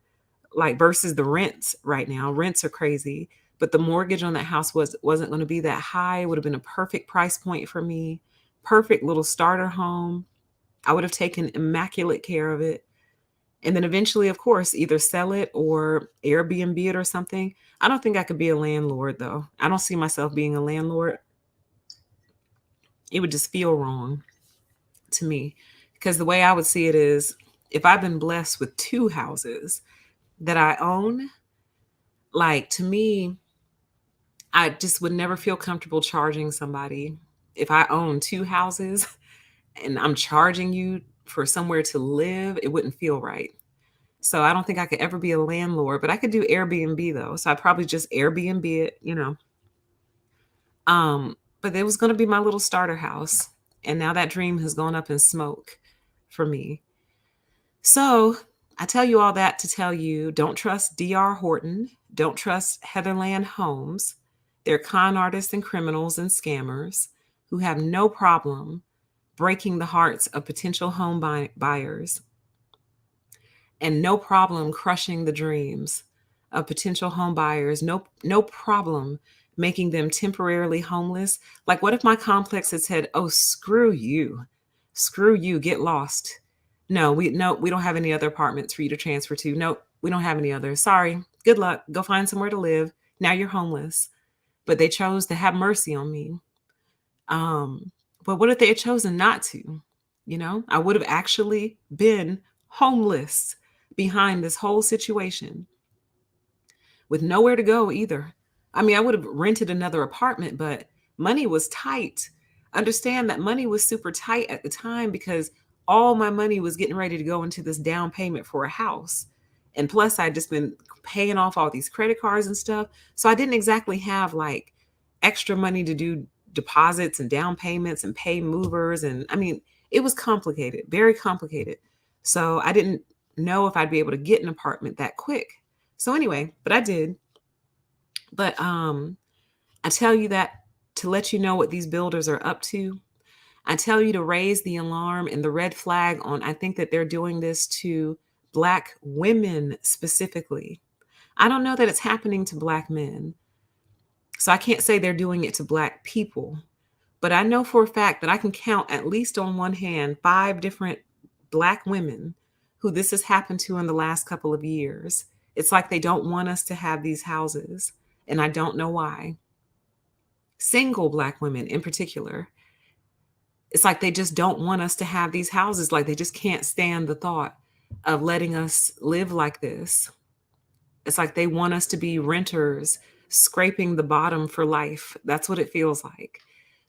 like versus the rents right now. Rents are crazy, but the mortgage on that house wasn't going to be that high. It would have been a perfect price point for me, perfect little starter home. I would have taken immaculate care of it. And then eventually, of course, either sell it or Airbnb it or something. I don't think I could be a landlord though. I don't see myself being a landlord. It would just feel wrong to me, because the way I would see it is, if I've been blessed with 2 houses that I own, like, to me, I just would never feel comfortable charging somebody. If I own 2 houses and I'm charging you for somewhere to live, it wouldn't feel right. So I don't think I could ever be a landlord, but I could do Airbnb though. So I'd probably just Airbnb it. But it was going to be my little starter house. And now that dream has gone up in smoke for me. So I tell you all that to tell you, don't trust D.R. Horton. Don't trust Heatherland Homes. They're con artists and criminals and scammers who have no problem breaking the hearts of potential home buyers, and no problem crushing the dreams of potential home buyers. No problem making them temporarily homeless. Like, what if my complex had said, "Oh, screw you, get lost. No, we don't have any other apartments for you to transfer to. No, we don't have any others. Sorry, good luck. Go find somewhere to live. Now you're homeless." But they chose to have mercy on me. But what if they had chosen not to? I would have actually been homeless behind this whole situation with nowhere to go either. I mean, I would have rented another apartment, but money was tight. Understand that money was super tight at the time because all my money was getting ready to go into this down payment for a house. And plus, I'd just been paying off all these credit cards and stuff. So I didn't exactly have like extra money to do deposits and down payments and pay movers. And I mean, it was complicated, very complicated. So I didn't know if I'd be able to get an apartment that quick. So anyway, but I did. But I tell you that to let you know what these builders are up to. I tell you to raise the alarm and the red flag on, I think that they're doing this to Black women specifically. I don't know that it's happening to Black men. So I can't say they're doing it to Black people, but I know for a fact that I can count at least on one hand 5 different Black women who this has happened to in the last couple of years. It's like they don't want us to have these houses, and I don't know why. Single Black women in particular. It's like they just don't want us to have these houses. Like they just can't stand the thought of letting us live like this. It's like they want us to be renters, scraping the bottom for life. That's what it feels like.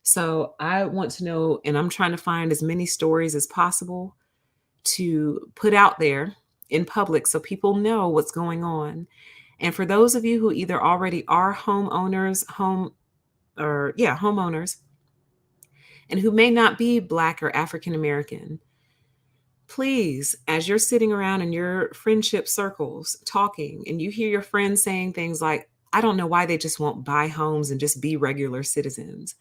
So I want to know, and I'm trying to find as many stories as possible to put out there in public so people know what's going on. And for those of you who either already are homeowners, homeowners, and who may not be Black or African American, please, as you're sitting around in your friendship circles talking and you hear your friends saying things like, I don't know why they just won't buy homes and just be regular citizens.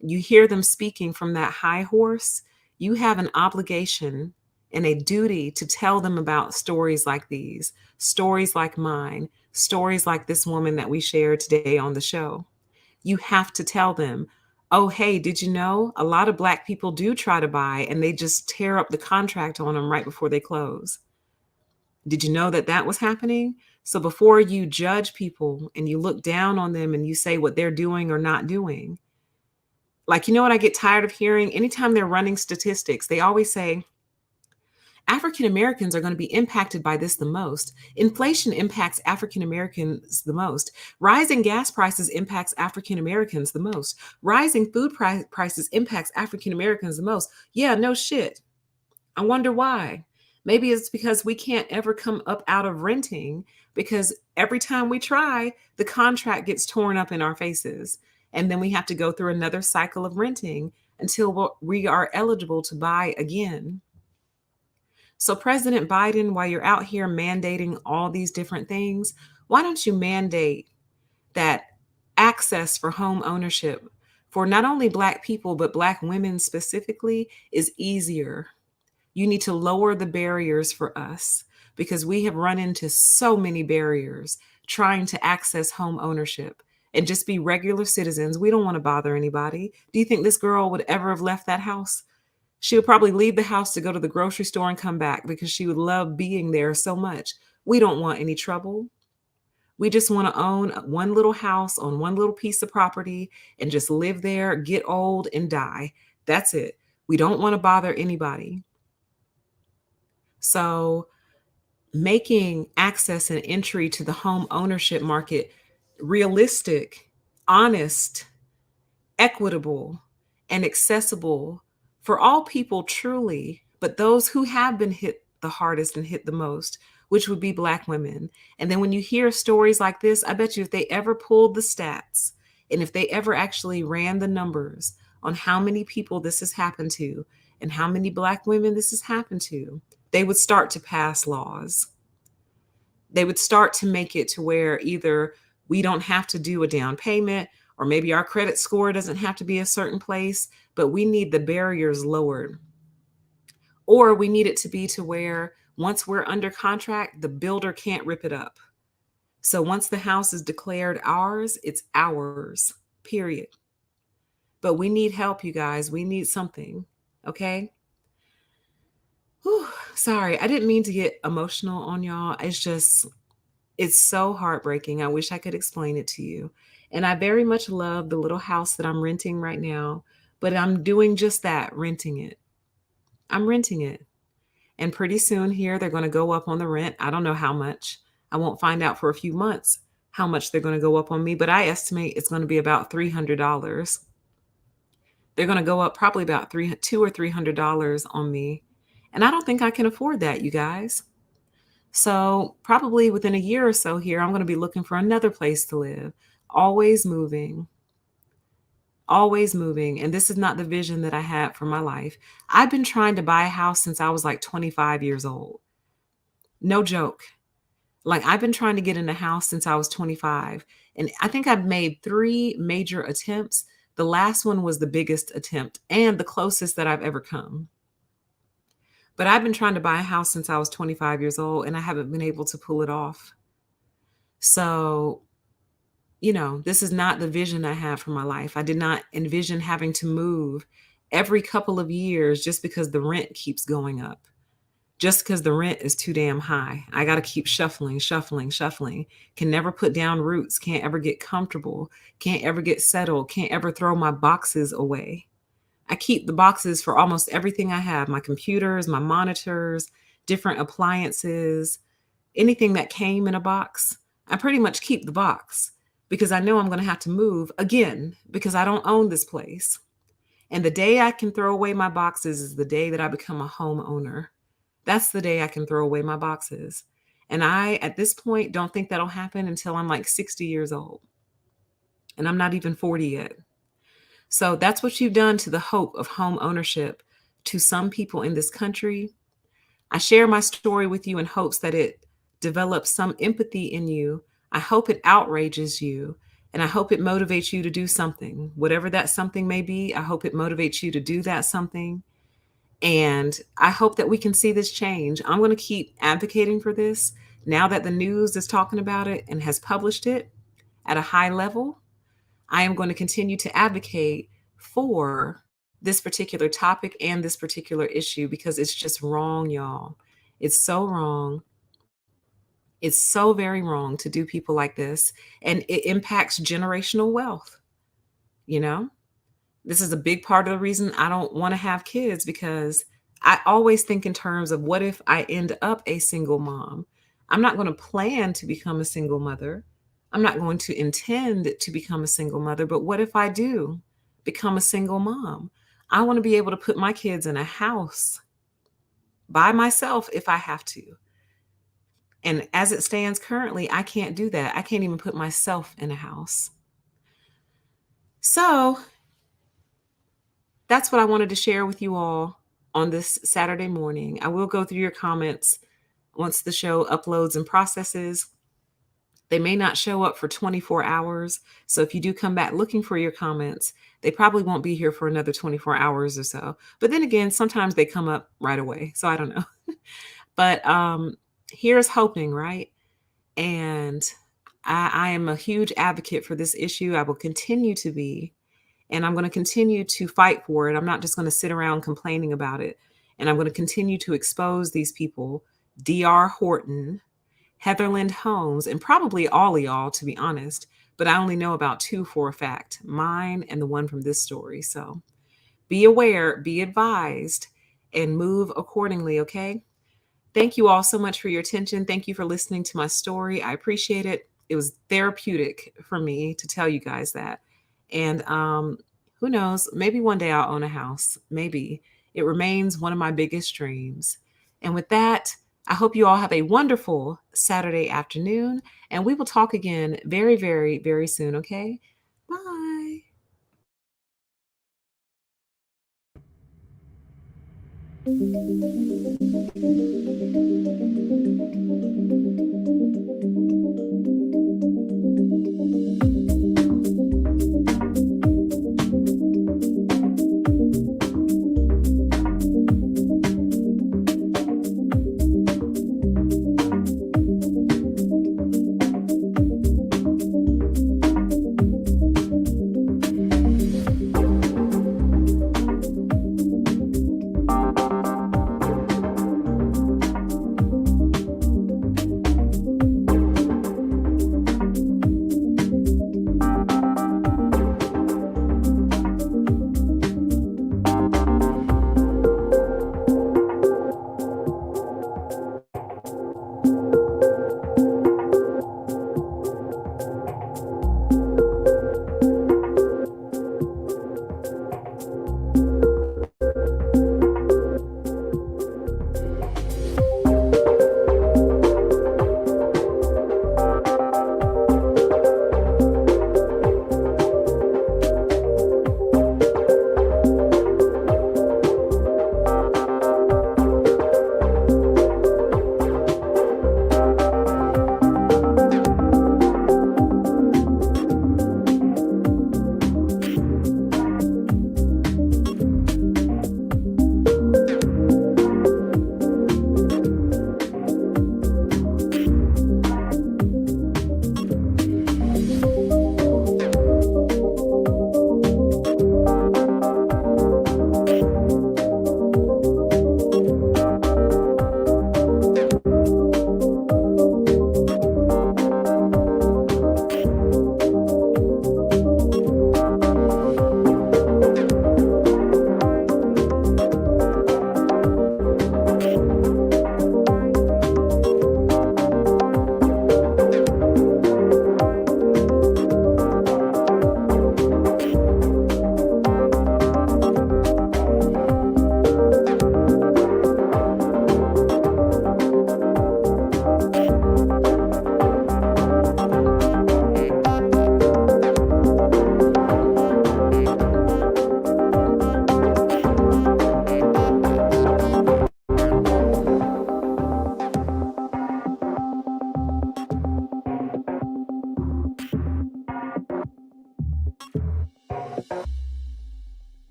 You hear them speaking from that high horse, you have an obligation and a duty to tell them about stories like these, stories like mine, stories like this woman that we shared today on the show. You have to tell them, oh, hey, did you know a lot of Black people do try to buy and they just tear up the contract on them right before they close? Did you know that that was happening? So before you judge people and you look down on them and you say what they're doing or not doing, like, you know what I get tired of hearing? Anytime they're running statistics, they always say, African Americans are going to be impacted by this the most. Inflation impacts African Americans the most. Rising gas prices impacts African Americans the most. Rising food prices impacts African Americans the most. Yeah, no shit. I wonder why. Maybe it's because we can't ever come up out of renting, because every time we try, the contract gets torn up in our faces. And then we have to go through another cycle of renting until we are eligible to buy again. So President Biden, while you're out here mandating all these different things, why don't you mandate that access for home ownership for not only Black people, but Black women specifically is easier? You need to lower the barriers for us because we have run into so many barriers trying to access home ownership and just be regular citizens. We don't want to bother anybody. Do you think this girl would ever have left that house? She would probably leave the house to go to the grocery store and come back because she would love being there so much. We don't want any trouble. We just want to own one little house on one little piece of property and just live there, get old, and die. That's it. We don't want to bother anybody. So, making access and entry to the home ownership market realistic, honest, equitable, and accessible for all people truly, but those who have been hit the hardest and hit the most, which would be Black women. And then when you hear stories like this, I bet you if they ever pulled the stats and if they ever actually ran the numbers on how many people this has happened to and how many Black women this has happened to, they would start to pass laws. They would start to make it to where either we don't have to do a down payment, or maybe our credit score doesn't have to be a certain place, but we need the barriers lowered. Or we need it to be to where once we're under contract, the builder can't rip it up. So once the house is declared ours, it's ours, period. But we need help, you guys. We need something, okay? Whew, sorry, I didn't mean to get emotional on y'all. It's so heartbreaking. I wish I could explain it to you. And I very much love the little house that I'm renting right now, but I'm doing just that, renting it. I'm renting it. And pretty soon here, they're going to go up on the rent. I don't know how much. I won't find out for a few months how much they're going to go up on me, but I estimate it's going to be about $300. They're going to go up probably about $200 or $300 on me. And I don't think I can afford that, you guys. So probably within a year or so here, I'm going to be looking for another place to live. Always moving. Always moving. And this is not the vision that I had for my life. I've been trying to buy a house since I was like 25 years old. No joke. Like I've been trying to get in a house since I was 25. And I think I've made 3 major attempts. The last one was the biggest attempt and the closest that I've ever come. But I've been trying to buy a house since I was 25 years old and I haven't been able to pull it off. So, this is not the vision I have for my life. I did not envision having to move every couple of years just because the rent keeps going up. Just because the rent is too damn high. I got to keep shuffling. Can never put down roots. Can't ever get comfortable. Can't ever get settled. Can't ever throw my boxes away. I keep the boxes for almost everything I have, my computers, my monitors, different appliances, anything that came in a box. I pretty much keep the box because I know I'm going to have to move again because I don't own this place. And the day I can throw away my boxes is the day that I become a homeowner. That's the day I can throw away my boxes. And I, at this point, don't think that'll happen until I'm like 60 years old. And I'm not even 40 yet. So that's what you've done to the hope of home ownership to some people in this country. I share my story with you in hopes that it develops some empathy in you. I hope it outrages you, and I hope it motivates you to do something. Whatever that something may be, I hope it motivates you to do that something. And I hope that we can see this change. I'm going to keep advocating for this now that the news is talking about it and has published it at a high level. I am going to continue to advocate for this particular topic and this particular issue because it's just wrong, y'all. It's so wrong. It's so very wrong to do people like this. And it impacts generational wealth. This is a big part of the reason I don't want to have kids because I always think in terms of what if I end up a single mom? I'm not going to plan to become a single mother. I'm not going to intend to become a single mother, but what if I do become a single mom? I want to be able to put my kids in a house by myself if I have to. And as it stands currently, I can't do that. I can't even put myself in a house. So that's what I wanted to share with you all on this Saturday morning. I will go through your comments once the show uploads and processes. They may not show up for 24 hours. So if you do come back looking for your comments, they probably won't be here for another 24 hours or so. But then again, sometimes they come up right away. So I don't know. But here's hoping, right? And I am a huge advocate for this issue. I will continue to be, and I'm going to continue to fight for it. I'm not just going to sit around complaining about it. And I'm going to continue to expose these people, DR Horton, Heatherland Homes, and probably all of y'all, to be honest. But I only know about two for a fact, mine and the one from this story. So be aware, be advised, and move accordingly, okay? Thank you all so much for your attention. Thank you for listening to my story. I appreciate it. It was therapeutic for me to tell you guys that. And who knows, maybe one day I'll own a house. Maybe. It remains one of my biggest dreams. And with that, I hope you all have a wonderful Saturday afternoon. And we will talk again very, very, very soon, okay? Bye.